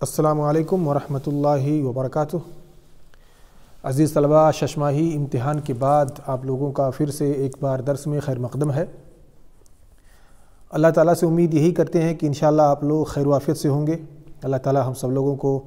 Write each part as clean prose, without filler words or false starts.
السلام علیکم ورحمۃ اللہ وبرکاتہ۔ عزیز طلباء، ششماہی امتحان کے بعد آپ لوگوں کا پھر سے ایک بار درس میں خیر مقدم ہے۔ اللہ تعالیٰ سے امید یہی کرتے ہیں کہ انشاءاللہ آپ لوگ خیر و عافیت سے ہوں گے۔ اللہ تعالیٰ ہم سب لوگوں کو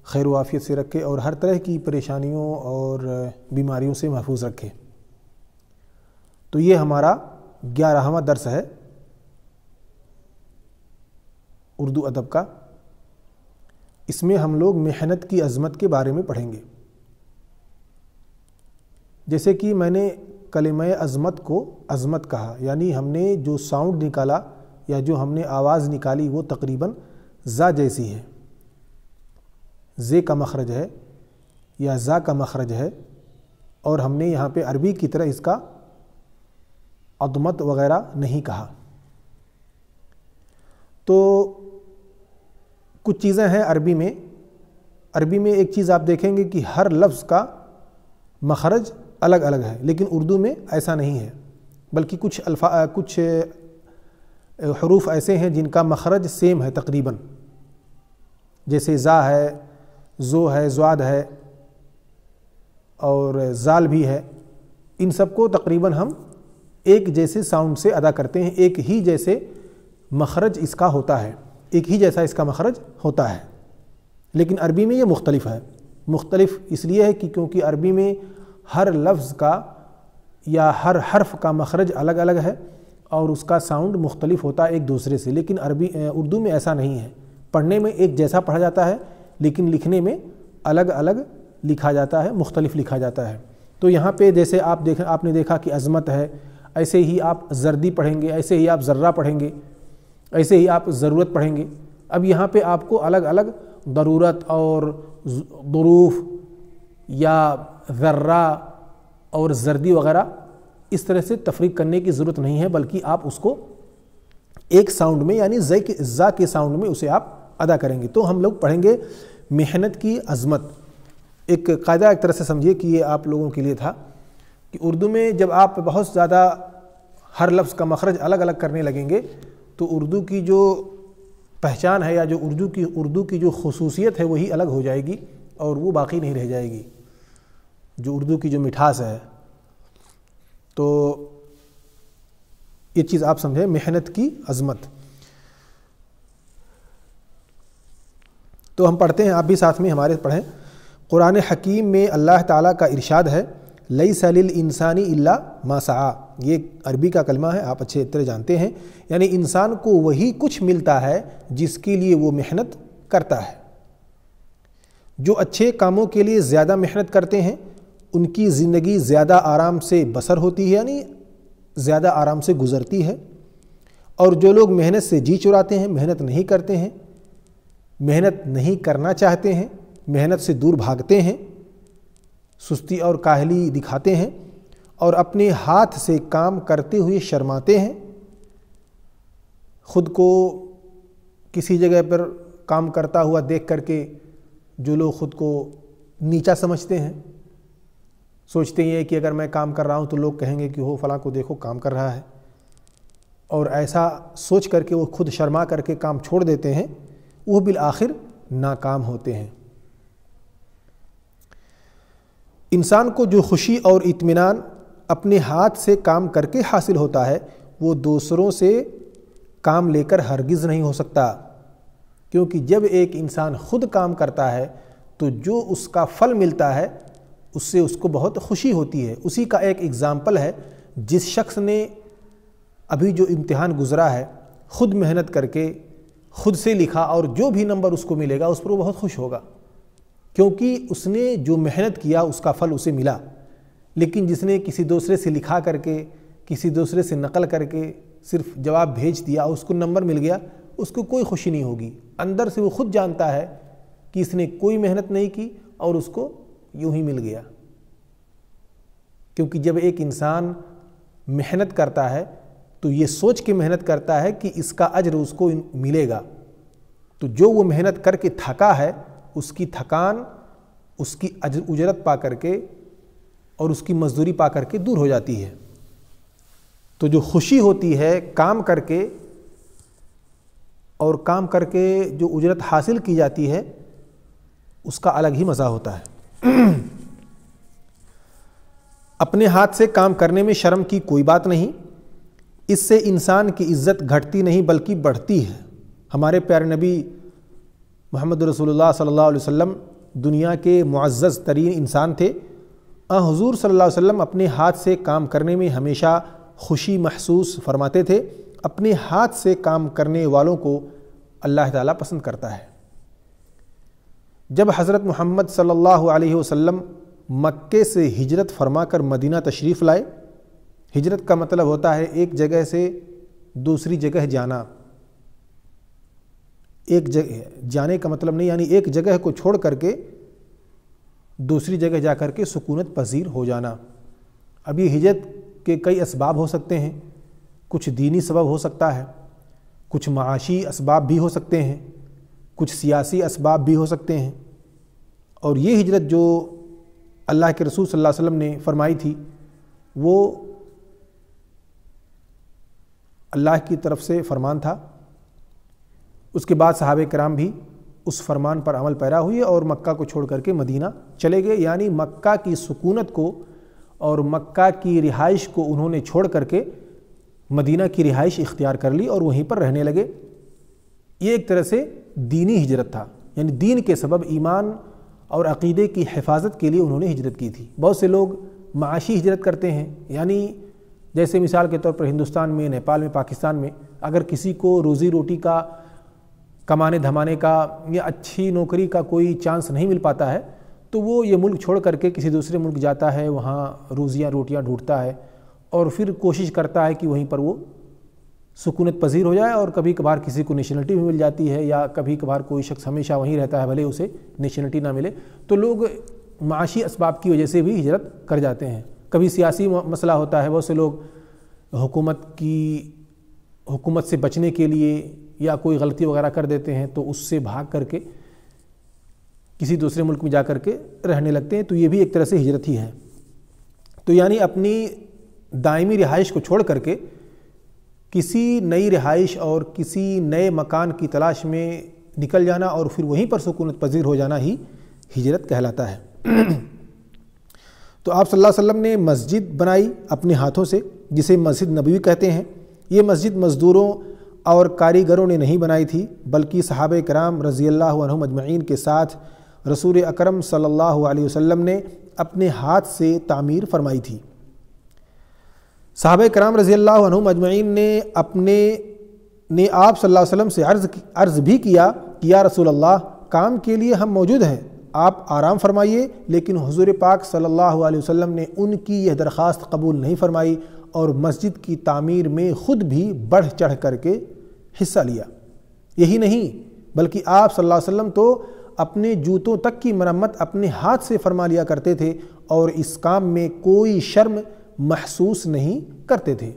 خیر و عافیت سے رکھے اور ہر طرح کی پریشانیوں اور بیماریوں سے محفوظ رکھے۔ تو یہ ہمارا 11واں درس ہے اردو ادب کا۔ اس میں ہم لوگ محنت کی عظمت کے بارے میں پڑھیں گے۔ جیسے کہ میں نے کلمہ عظمت کو عظمت کہا، یعنی ہم نے جو ساؤنڈ نکالا یا جو ہم نے آواز نکالی وہ تقریباً زا جیسی ہے۔ زے کا مخرج ہے یا زا کا مخرج ہے، اور ہم نے یہاں پہ عربی کی طرح اس کا عظمت وغیرہ نہیں کہا۔ تو کچھ چیزیں ہیں عربی میں ایک چیز آپ دیکھیں گے کہ ہر لفظ کا مخرج الگ الگ ہے، لیکن اردو میں ایسا نہیں ہے، بلکہ کچھ حروف ایسے ہیں جن کا مخرج سیم ہے تقریباً، جیسے زا ہے، زو ہے، زواد ہے اور زال بھی ہے۔ ان سب کو تقریباً ہم ایک جیسے ساؤنڈ سے ادا کرتے ہیں، ایک ہی جیسے مخرج اس کا ہوتا ہے، ایک ہی جیسا اس کا مخرج ہوتا ہے۔ لیکن عربی میں یہ مختلف ہے۔ مختلف اس لیے ہے کہ کیونکہ عربی میں ہر لفظ کا یا ہر حرف کا مخرج الگ الگ ہے اور اس کا ساؤنڈ مختلف ہوتا ہے ایک دوسرے سے، لیکن اردو میں ایسا نہیں ہے۔ پڑھنے میں ایک جیسا پڑھا جاتا ہے، لیکن لکھنے میں الگ الگ لکھا جاتا ہے، مختلف لکھا جاتا ہے۔ تو یہاں پہ جیسے آپ نے دیکھا کہ عظمت ہے، ایسے ہی آپ زردی پڑھیں گے، ایسے ہی آپ ذرہ پڑھیں گے، ایسے ہی آپ ضرورت پڑھیں گے۔ اب یہاں پہ آپ کو الگ الگ ضرورت اور ظروف یا ذرہ اور زردی وغیرہ اس طرح سے تفریق کرنے کی ضرورت نہیں ہے، بلکہ آپ اس کو ایک ساؤنڈ میں یعنی زا کے ساؤنڈ میں اسے آپ ادا کریں گے۔ تو ہم لوگ پڑھیں گے محنت کی عظمت۔ ایک قاعدہ ایک طرح سے سمجھیے کہ یہ آپ لوگوں کے لیے تھا کہ اردو میں جب آپ بہت زیادہ ہر لفظ کا مخرج الگ الگ کرنے لگیں گے تو اردو کی جو پہچان ہے یا جو اردو کی جو خصوصیت ہے وہی الگ ہو جائے گی اور وہ باقی نہیں رہ جائے گی، جو اردو کی جو مٹھاس ہے۔ تو یہ چیز آپ سمجھیں، محنت کی عظمت۔ تو ہم پڑھتے ہیں، آپ بھی ساتھ میں ہمارے پڑھیں۔ قرآن حکیم میں اللہ تعالیٰ کا ارشاد ہے، لیس للانسان الا ما سعی۔ یہ عربی کا کلمہ ہے، آپ اچھے طرح جانتے ہیں، یعنی انسان کو وہی کچھ ملتا ہے جس کے لیے وہ محنت کرتا ہے۔ جو اچھے کاموں کے لیے زیادہ محنت کرتے ہیں ان کی زندگی زیادہ آرام سے بسر ہوتی ہے، یعنی زیادہ آرام سے گزرتی ہے، اور جو لوگ محنت سے جی چراتے ہیں، محنت نہیں کرتے ہیں، محنت نہیں کرنا چاہتے ہیں، محنت سے دور بھاگتے ہیں، سستی اور کاہلی دکھاتے ہیں اور اپنے ہاتھ سے کام کرتے ہوئے شرماتے ہیں، خود کو کسی جگہ پر کام کرتا ہوا دیکھ کر کے جو لوگ خود کو نیچا سمجھتے ہیں، سوچتے ہیں کہ اگر میں کام کر رہا ہوں تو لوگ کہیں گے کہ ہو فلاں کو دیکھو کام کر رہا ہے، اور ایسا سوچ کر کے وہ خود شرما کر کے کام چھوڑ دیتے ہیں، وہ بالآخر ناکام ہوتے ہیں۔ انسان کو جو خوشی اور اطمینان اپنے ہاتھ سے کام کر کے حاصل ہوتا ہے وہ دوسروں سے کام لے کر ہرگز نہیں ہو سکتا، کیونکہ جب ایک انسان خود کام کرتا ہے تو جو اس کا پھل ملتا ہے اس سے اس کو بہت خوشی ہوتی ہے۔ اسی کا ایک اگزامپل ہے، جس شخص نے ابھی جو امتحان گزرا ہے خود محنت کر کے خود سے لکھا اور جو بھی نمبر اس کو ملے گا اس پر وہ بہت خوش ہوگا، کیونکہ اس نے جو محنت کیا اس کا پھل اسے ملا۔ لیکن جس نے کسی دوسرے سے لکھا کر کے، کسی دوسرے سے نقل کر کے صرف جواب بھیج دیا اور اس کو نمبر مل گیا، اس کو کوئی خوشی نہیں ہوگی۔ اندر سے وہ خود جانتا ہے کہ اس نے کوئی محنت نہیں کی اور اس کو یوں ہی مل گیا۔ کیونکہ جب ایک انسان محنت کرتا ہے تو یہ سوچ کے محنت کرتا ہے کہ اس کا اجر اس کو ملے گا، تو جو وہ محنت کر کے تھکا ہے اس کی تھکان اس کی اجرت پا کر کے اور اس کی مزدوری پا کر کے دور ہو جاتی ہے۔ تو جو خوشی ہوتی ہے کام کر کے اور کام کر کے جو اجرت حاصل کی جاتی ہے اس کا الگ ہی مزہ ہوتا ہے۔ اپنے ہاتھ سے کام کرنے میں شرم کی کوئی بات نہیں، اس سے انسان کی عزت گھٹتی نہیں بلکہ بڑھتی ہے۔ ہمارے پیارے نبی محمد رسول اللہ صلی اللہ علیہ وسلم دنیا کے معزز ترین انسان تھے۔ حضور صلی اللہ علیہ وسلم اپنے ہاتھ سے کام کرنے میں ہمیشہ خوشی محسوس فرماتے تھے۔ اپنے ہاتھ سے کام کرنے والوں کو اللہ تعالیٰ پسند کرتا ہے۔ جب حضرت محمد صلی اللہ علیہ وسلم مکے سے ہجرت فرما کر مدینہ تشریف لائے، ہجرت کا مطلب ہوتا ہے ایک جگہ سے دوسری جگہ جانا۔ ایک جگہ جانے کا مطلب نہیں، یعنی ایک جگہ کو چھوڑ کر کے دوسری جگہ جا کر کے سکونت پذیر ہو جانا۔ اب یہ ہجرت کے کئی اسباب ہو سکتے ہیں، کچھ دینی سبب ہو سکتا ہے، کچھ معاشی اسباب بھی ہو سکتے ہیں، کچھ سیاسی اسباب بھی ہو سکتے ہیں، اور یہ ہجرت جو اللہ کے رسول صلی اللہ علیہ وسلم نے فرمائی تھی وہ اللہ کی طرف سے فرمان تھا۔ اس کے بعد صحابہ کرام بھی اس فرمان پر عمل پیرا ہوئے اور مکہ کو چھوڑ کر کے مدینہ چلے گئے، یعنی مکہ کی سکونت کو اور مکہ کی رہائش کو انہوں نے چھوڑ کر کے مدینہ کی رہائش اختیار کر لی اور وہیں پر رہنے لگے۔ یہ ایک طرح سے دینی ہجرت تھا، یعنی دین کے سبب ایمان اور عقیدے کی حفاظت کے لیے انہوں نے ہجرت کی تھی۔ بہت سے لوگ معاشی ہجرت کرتے ہیں، یعنی جیسے مثال کے طور پر ہندوستان میں، نیپال میں، پاکستان میں اگر کسی کو روزی روٹی کا، کمانے دھمانے کا یا اچھی نوکری کا کوئی چانس نہیں مل پاتا ہے تو وہ یہ ملک چھوڑ کر کے کسی دوسرے ملک جاتا ہے، وہاں روٹیاں ڈھونڈتا ہے اور پھر کوشش کرتا ہے کہ وہیں پر وہ سکونت پذیر ہو جائے، اور کبھی کبھار کسی کو نیشنلٹی بھی مل جاتی ہے، یا کبھی کبھار کوئی شخص ہمیشہ وہیں رہتا ہے بھلے اسے نیشنلٹی نہ ملے، تو لوگ معاشی اسباب کی وجہ سے بھی ہجرت کر جاتے ہیں۔ کبھی سیاسی مسئلہ ہوتا ہے، بہت سے لوگ حکومت سے بچنے کے لیے یا کوئی غلطی وغیرہ کر دیتے ہیں تو اس سے بھاگ کر کے کسی دوسرے ملک میں جا کر کے رہنے لگتے ہیں، تو یہ بھی ایک طرح سے ہجرت ہی ہے۔ تو یعنی اپنی دائمی رہائش کو چھوڑ کر کے کسی نئی رہائش اور کسی نئے مکان کی تلاش میں نکل جانا اور پھر وہیں پر سکونت پذیر ہو جانا ہی ہجرت کہلاتا ہے۔ تو آپ صلی اللہ علیہ وسلم نے مسجد بنائی اپنے ہاتھوں سے، جسے مسجد نبوی کہتے ہیں۔ یہ مسجد مزدوروں اور کاریگروں نے نہیں بنائی تھی، بلکہ صحابہ کرام رضی اللہ عنہم اجمعین کے ساتھ رسول اکرم صلی اللہ علیہ وسلم نے اپنے ہاتھ سے تعمیر فرمائی تھی۔ صحابہ کرام رضی اللہ عنہم اجمعین نے آپ صلی اللہ علیہ وسلم سے عرض بھی کیا کہ یا رسول اللہ، کام کے لیے ہم موجود ہیں، آپ آرام فرمائیے، لیکن حضور پاک صلی اللہ علیہ وسلم نے ان کی یہ درخواست قبول نہیں فرمائی اور مسجد کی تعمیر میں خود بھی بڑھ چڑھ کر کے حصہ لیا۔ یہی نہیں بلکہ آپ صلی اللہ علیہ وسلم تو اپنے جوتوں تک کی مرمت اپنے ہاتھ سے فرما لیا کرتے تھے اور اس کام میں کوئی شرم محسوس نہیں کرتے تھے۔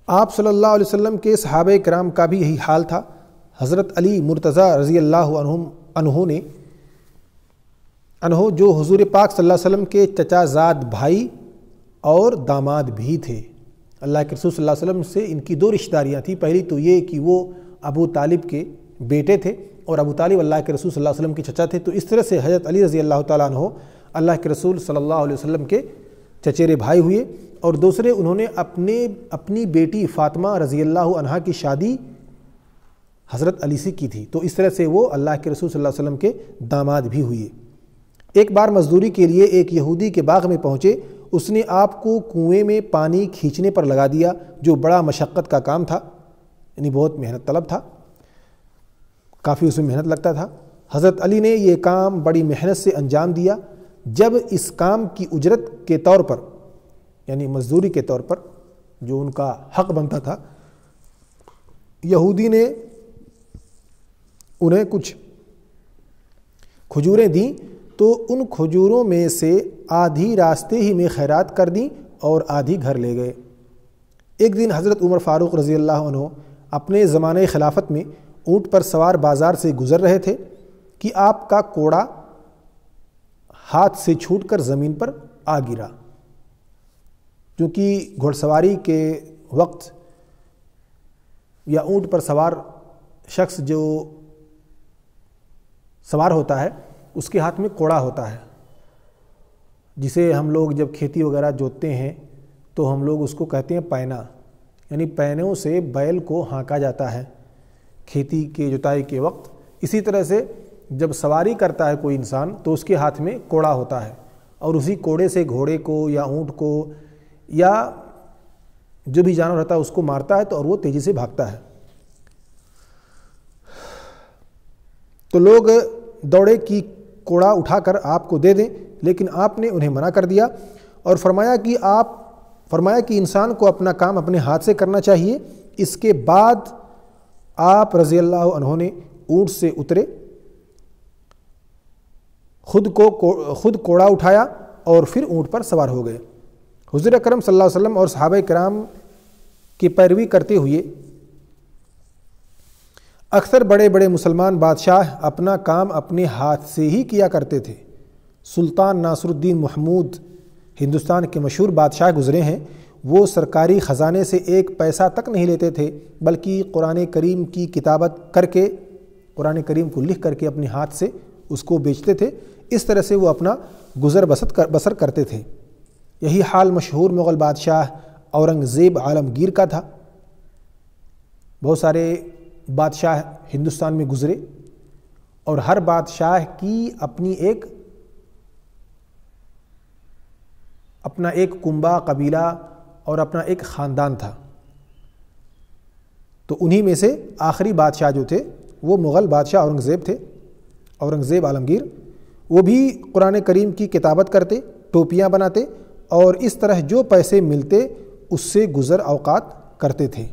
آپ صلی اللہ علیہ وسلم کے صحابہ کرام کا بھی یہی حال تھا۔ حضرت علی مرتضیٰ رضی اللہ عنہ جو حضور پاک صلی اللہ علیہ وسلم کے چچا زاد بھائی اور داماد بھی تھے۔ اللہ کے رسول صلی اللہ علیہ وسلم سے ان کی دو رشتہ داریاں تھیں۔ پہلی تو یہ کہ وہ ابو طالب کے بیٹے تھے اور ابو طالب اللہ کے رسول صلی اللہ علیہ وسلم کے چچا تھے، تو اس طرح سے حضرت علی رضی اللہ تعالیٰ عنہ اللہ کے رسول صلی اللہ علیہ وسلم کے چچیرے بھائی ہوئے، اور دوسرے انہوں نے اپنی بیٹی فاطمہ رضی اللہ عنہا کی شادی حضرت علی سے کی تھی، تو اس طرح سے وہ اللہ کے رسول صلی اللہ علیہ وسلم کے داماد بھی ہوئے۔ ایک بار مزدوری کے لیے ایک یہودی کے باغ میں پہنچے، اس نے آپ کو کنویں میں پانی کھینچنے پر لگا دیا، جو بڑا مشقت کا کام تھا، یعنی بہت محنت طلب تھا، کافی اس میں محنت لگتا تھا۔ حضرت علی نے یہ کام بڑی محنت سے انجام دیا۔ جب اس کام کی اجرت کے طور پر، یعنی مزدوری کے طور پر جو ان کا حق بنتا تھا، یہودی نے انہیں کچھ کھجوریں دیں، تو ان کھجوروں میں سے آدھی راستے ہی میں خیرات کر دیں اور آدھی گھر لے گئے۔ ایک دن حضرت عمر فاروق رضی اللہ عنہ اپنے زمانہ خلافت میں اونٹ پر سوار بازار سے گزر رہے تھے کہ آپ کا کوڑا ہاتھ سے چھوٹ کر زمین پر آ گرا. کیونکہ گھوڑ سواری کے وقت یا اونٹ پر سوار شخص جو سوار ہوتا ہے اس کے ہاتھ میں کوڑا ہوتا ہے، جسے ہم لوگ جب کھیتی وغیرہ جوتتے ہیں تو ہم لوگ اس کو کہتے ہیں پینا، یعنی پینوں سے بیل کو ہانکا جاتا ہے کھیتی کے جوتائی کے وقت. اسی طرح سے جب سواری کرتا ہے کوئی انسان تو اس کے ہاتھ میں کوڑا ہوتا ہے، اور اسی کوڑے سے گھوڑے کو یا اونٹ کو یا جو بھی جانور ہوتا ہے اس کو مارتا ہے تو اور وہ تیزی سے بھاگتا ہے. تو لوگ دوڑے کہ کوڑا اٹھا کر آپ کو دے دیں، لیکن آپ نے انہیں منع کر دیا اور فرمایا کہ انسان کو اپنا کام اپنے ہاتھ سے کرنا چاہیے. اس کے بعد آپ رضی اللہ عنہ نے اونٹ سے اترے، خود کوڑا اٹھایا اور پھر اونٹ پر سوار ہو گئے. حضور اکرم صلی اللہ علیہ وسلم اور صحابہ کرام کی پیروی کرتے ہوئے اکثر بڑے بڑے مسلمان بادشاہ اپنا کام اپنے ہاتھ سے ہی کیا کرتے تھے. سلطان ناصر الدین محمود ہندوستان کے مشہور بادشاہ گزرے ہیں. وہ سرکاری خزانے سے ایک پیسہ تک نہیں لیتے تھے، بلکہ قرآن کریم کی کتابت کر کے، قرآن کریم کو لکھ کر کے اپنے ہاتھ سے اس کو بیچتے تھے. اس طرح سے وہ اپنا گزر بسر کرتے تھے. یہی حال مشہور مغل بادشاہ اورنگزیب عالمگیر کا تھا. بہت سارے بادشاہ ہندوستان میں گزرے اور ہر بادشاہ کی اپنا ایک کنبہ، قبیلہ اور اپنا ایک خاندان تھا. تو انہی میں سے آخری بادشاہ جو تھے وہ مغل بادشاہ اورنگزیب تھے، اورنگزیب عالمگیر. وہ بھی قرآن کریم کی کتابت کرتے، ٹوپیاں بناتے اور اس طرح جو پیسے ملتے اس سے گزر اوقات کرتے تھے.